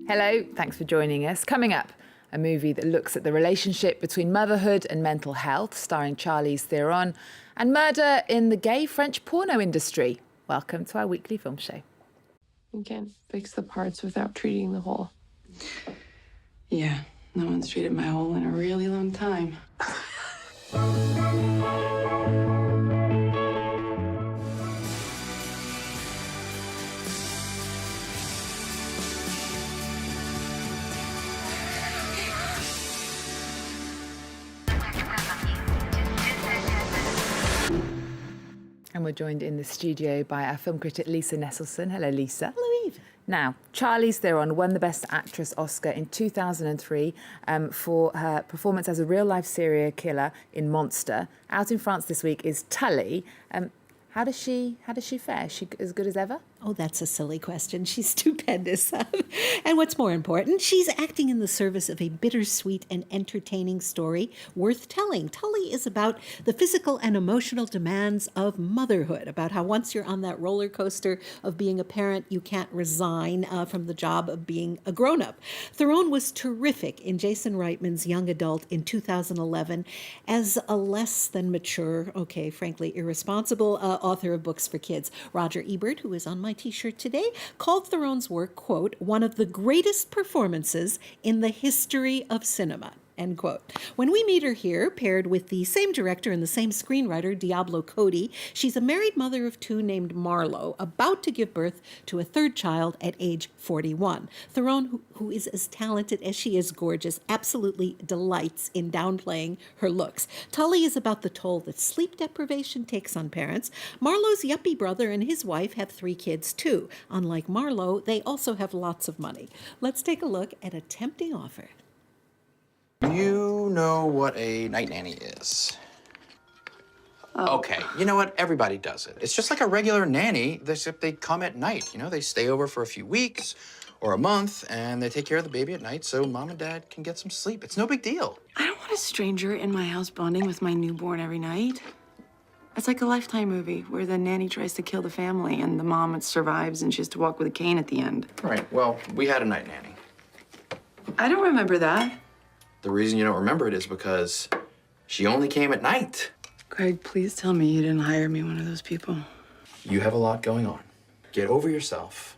Hello, thanks for joining us. Coming up, a movie that looks at the relationship between motherhood and mental health, starring Charlize Theron, and murder in the gay French porno industry. Welcome to our weekly film show. You can't fix the parts without treating the whole. Yeah, no one's treated my hole in a really long time. And we're joined in the studio by our film critic Lisa Nesselson. Hello, Lisa. Hello, Eve. Now, Charlize Theron won the Best Actress Oscar in 2003 for her performance as a real-life serial killer in Monster. Out in France this week is Tully. How does she fare? Is she as good as ever? Oh, that's a silly question. She's stupendous. And what's more important, she's acting in the service of a bittersweet and entertaining story worth telling. Tully is about the physical and emotional demands of motherhood, about how once you're on that roller coaster of being a parent, you can't resign from the job of being a grown-up. Theron was terrific in Jason Reitman's Young Adult in 2011 as a less than mature, frankly irresponsible author of books for kids. Roger Ebert, who is on my T-shirt today, called Theron's work, quote, one of the greatest performances in the history of cinema, end quote. When we meet her here, paired with the same director and the same screenwriter, Diablo Cody, she's a married mother of two named Marlo, about to give birth to a third child at age 41. Theron, who is as talented as she is gorgeous, absolutely delights in downplaying her looks. Tully is about the toll that sleep deprivation takes on parents. Marlo's yuppie brother and his wife have 3 kids too. Unlike Marlo, they also have lots of money. Let's take a look at a tempting offer. You know what a night nanny is. Okay, you know what? Everybody does it. It's just like a regular nanny, except they come at night. You know, they stay over for a few weeks or a month, and they take care of the baby at night so mom and dad can get some sleep. It's no big deal. I don't want a stranger in my house bonding with my newborn every night. It's like a Lifetime movie where the nanny tries to kill the family and the mom survives and she has to walk with a cane at the end. Right, well, we had a night nanny. I don't remember that. The reason you don't remember it is because she only came at night. Greg, please tell me you didn't hire me one of those people. You have a lot going on. Get over yourself.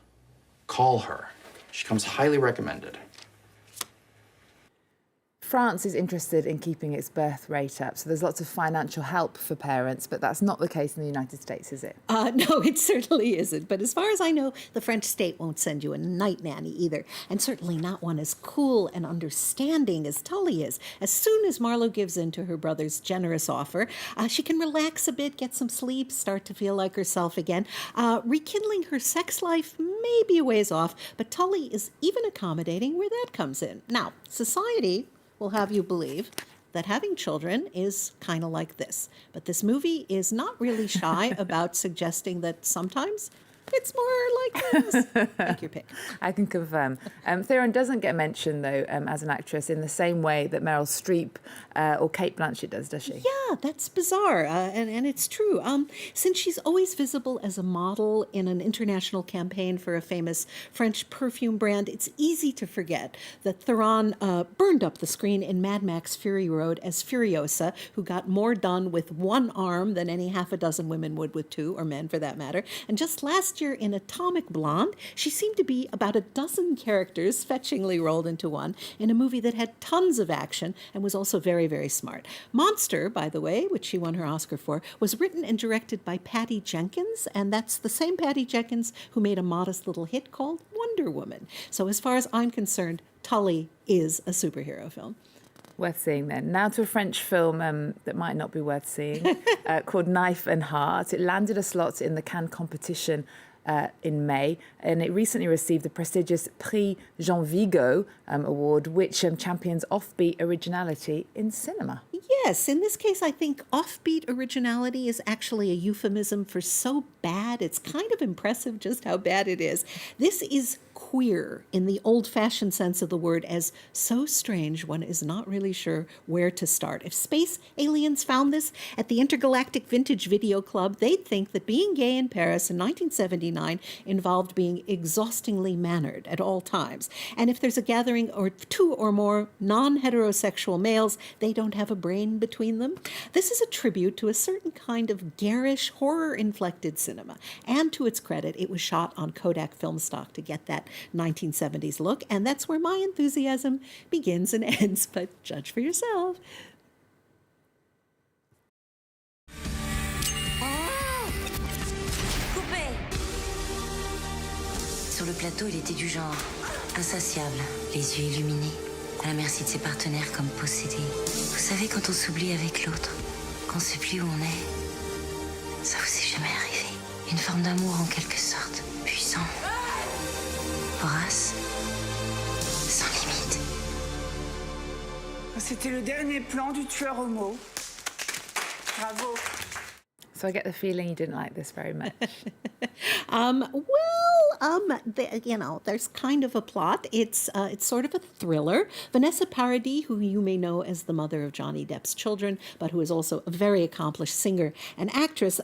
Call her. She comes highly recommended. France is interested in keeping its birth rate up, so there's lots of financial help for parents, but that's not the case in the United States, is it? No, it certainly isn't. But as far as I know, the French state won't send you a night nanny either, and certainly not one as cool and understanding as Tully is. As soon as Marlo gives in to her brother's generous offer, she can relax a bit, get some sleep, start to feel like herself again. Rekindling her sex life may be a ways off, but Tully is even accommodating where that comes in. Now, society will have you believe that having children is kind of like this. But this movie is not really shy about suggesting that sometimes it's more like this. Take your pick. I can confirm. Theron doesn't get mentioned, though, as an actress in the same way that Meryl Streep or Cate Blanchett does she? Yeah, that's bizarre, and it's true. Since she's always visible as a model in an international campaign for a famous French perfume brand, it's easy to forget that Theron burned up the screen in Mad Max Fury Road as Furiosa, who got more done with one arm than any half a dozen women would with 2, or men for that matter. And just last year in Atomic Blonde, she seemed to be about a dozen characters fetchingly rolled into one in a movie that had tons of action and was also very, very smart. Monster, by the way, which she won her Oscar for, was written and directed by Patty Jenkins, and that's the same Patty Jenkins who made a modest little hit called Wonder Woman. So as far as I'm concerned, Tully is a superhero film. Worth seeing then. Now to a French film that might not be worth seeing, called Knife and Heart. It landed a slot in the Cannes competition in May, and it recently received the prestigious Prix Jean Vigo award, which champions offbeat originality in cinema. Yes, in this case, I think offbeat originality is actually a euphemism for so bad, it's kind of impressive just how bad it is. This is queer in the old-fashioned sense of the word, as so strange one is not really sure where to start. If space aliens found this at the Intergalactic Vintage Video Club, they'd think that being gay in Paris in 1979 1979 involved being exhaustingly mannered at all times. And if there's a gathering or two or more non-heterosexual males, they don't have a brain between them. This is a tribute to a certain kind of garish, horror-inflected cinema. And to its credit, it was shot on Kodak film stock to get that 1970s look. And that's where my enthusiasm begins and ends. But judge for yourself. Sur le plateau, il était du genre insatiable, les yeux illuminés, à la merci de ses partenaires comme possédés. Vous savez, quand on s'oublie avec l'autre, qu'on ne sait plus où on est, ça vous est jamais arrivé. Une forme d'amour en quelque sorte, puissant, vorace, sans limite. C'était le dernier plan du tueur homo. Bravo. So I get the feeling you didn't like this very much. There's kind of a plot. It's sort of a thriller. Vanessa Paradis, who you may know as the mother of Johnny Depp's children, but who is also a very accomplished singer and actress,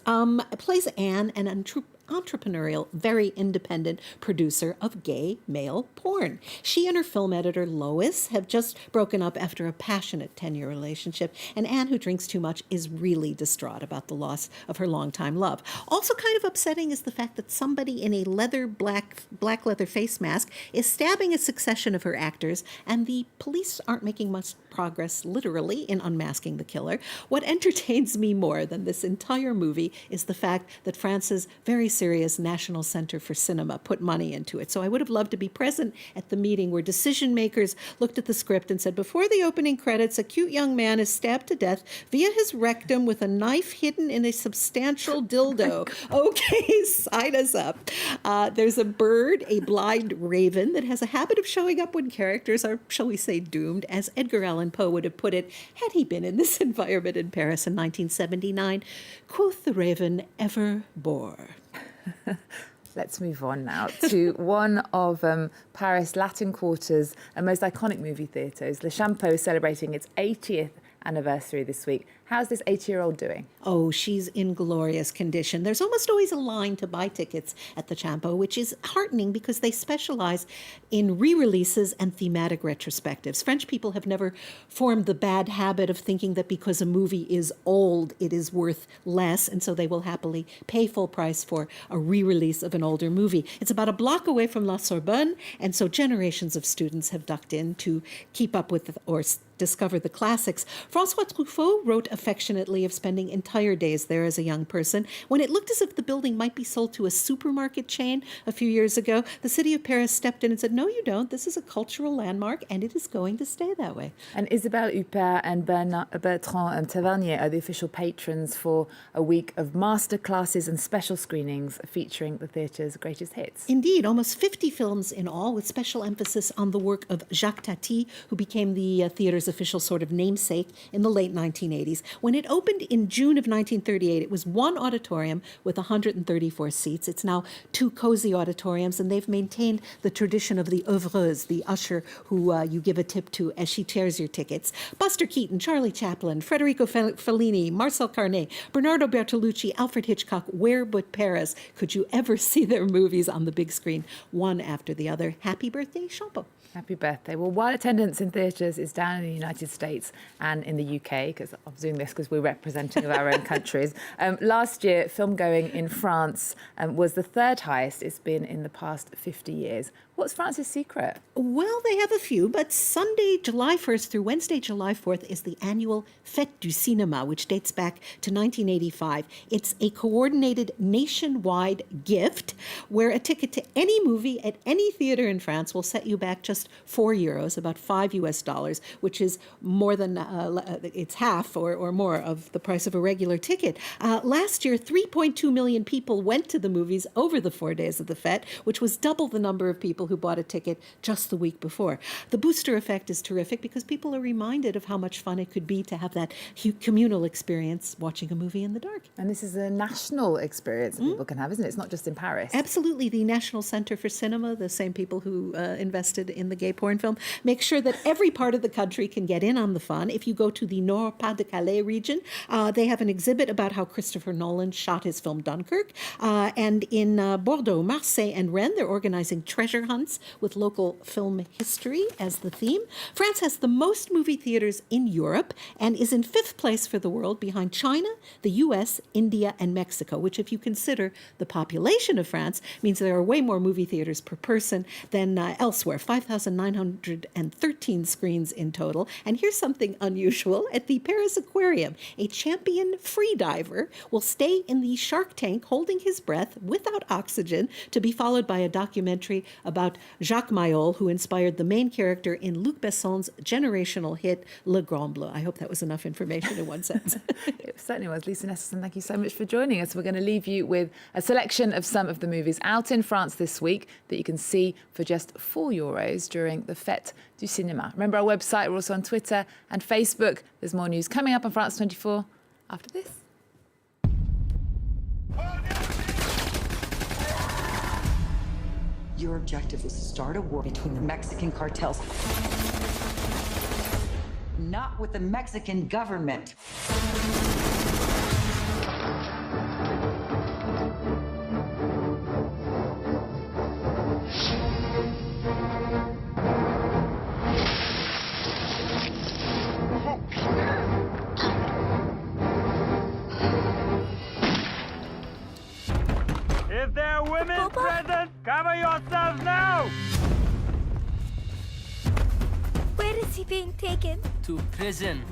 plays Anne, an entrepreneurial, very independent producer of gay male porn. She and her film editor, Lois, have just broken up after a passionate 10-year relationship, and Anne, who drinks too much, is really distraught about the loss of her longtime love. Also kind of upsetting is the fact that somebody in a black leather face mask is stabbing a succession of her actors, and the police aren't making much progress, literally, in unmasking the killer. What entertains me more than this entire movie is the fact that France's very serious National Center for Cinema put money into it. So I would have loved to be present at the meeting where decision makers looked at the script and said, before the opening credits, a cute young man is stabbed to death via his rectum with a knife hidden in a substantial dildo. Okay, sign us up. There's a bird, a blind raven, that has a habit of showing up when characters are, shall we say, doomed, as Edgar Allan Poe would have put it had he been in this environment in Paris in 1979. Quoth the raven, ever bore. Let's move on now to one of Paris Latin Quarter's most iconic movie theatres. Le Champeau celebrating its 80th anniversary this week. How's this 80-year-old doing? Oh, she's in glorious condition. There's almost always a line to buy tickets at the Champeau, which is heartening because they specialize in re-releases and thematic retrospectives. French people have never formed the bad habit of thinking that because a movie is old, it is worth less, and so they will happily pay full price for a re-release of an older movie. It's about a block away from La Sorbonne, and so generations of students have ducked in to keep up with or discover the classics. François Truffaut wrote affectionately of spending entire days there as a young person. When it looked as if the building might be sold to a supermarket chain a few years ago, the city of Paris stepped in and said, no, you don't. This is a cultural landmark, and it is going to stay that way. And Isabelle Huppert and Bertrand Tavernier are the official patrons for a week of master classes and special screenings featuring the theatre's greatest hits. Indeed, almost 50 films in all, with special emphasis on the work of Jacques Tati, who became the theatre's official sort of namesake in the late 1980s. When it opened in June of 1938, it was one auditorium with 134 seats. It's now two cozy auditoriums, and they've maintained the tradition of the oeuvreuse, the usher who you give a tip to as she tears your tickets. Buster Keaton, Charlie Chaplin, Federico Fellini, Marcel Carné, Bernardo Bertolucci, Alfred Hitchcock. Where but Paris could you ever see their movies on the big screen, one after the other? Happy birthday, Champeau. Happy birthday. Well, while attendance in theatres is down in the United States and in the UK, because I'm doing this because we're representing of our own countries, last year, film going in France was the third highest it's been in the past 50 years. What's France's secret? Well, they have a few, but Sunday, July 1st through Wednesday, July 4th is the annual Fête du Cinéma, which dates back to 1985. It's a coordinated nationwide gift where a ticket to any movie at any theater in France will set you back just €4, about $5, which is more than, it's half or more of the price of a regular ticket. Last year, 3.2 million people went to the movies over the 4 days of the fête, which was double the number of people who bought a ticket just the week before. The booster effect is terrific because people are reminded of how much fun it could be to have that communal experience watching a movie in the dark. And this is a national experience that people can have, isn't it? It's not just in Paris. Absolutely. The National Center for Cinema, the same people who invested in in the gay porn film. Make sure that every part of the country can get in on the fun. If you go to the Nord-Pas-de-Calais region, they have an exhibit about how Christopher Nolan shot his film Dunkirk. And in Bordeaux, Marseille, and Rennes, they're organizing treasure hunts with local film history as the theme. France has the most movie theaters in Europe and is in 5th place for the world, behind China, the US, India, and Mexico, which, if you consider the population of France, means there are way more movie theaters per person than elsewhere, 5,913 screens in total. And here's something unusual. At the Paris Aquarium, a champion freediver will stay in the shark tank holding his breath without oxygen, to be followed by a documentary about Jacques Mayol, who inspired the main character in Luc Besson's generational hit Le Grand Bleu. I hope that was enough information in one sentence. It certainly was. Lisa Nesselson, thank you so much for joining us. We're going to leave you with a selection of some of the movies out in France this week that you can see for just €4 during the Fête du Cinéma. Remember our website, we're also on Twitter and Facebook. There's more news coming up on France 24 after this. Your objective was to start a war between the Mexican cartels, not with the Mexican government. If there are women present, cover yourselves now! Where is he being taken? To prison.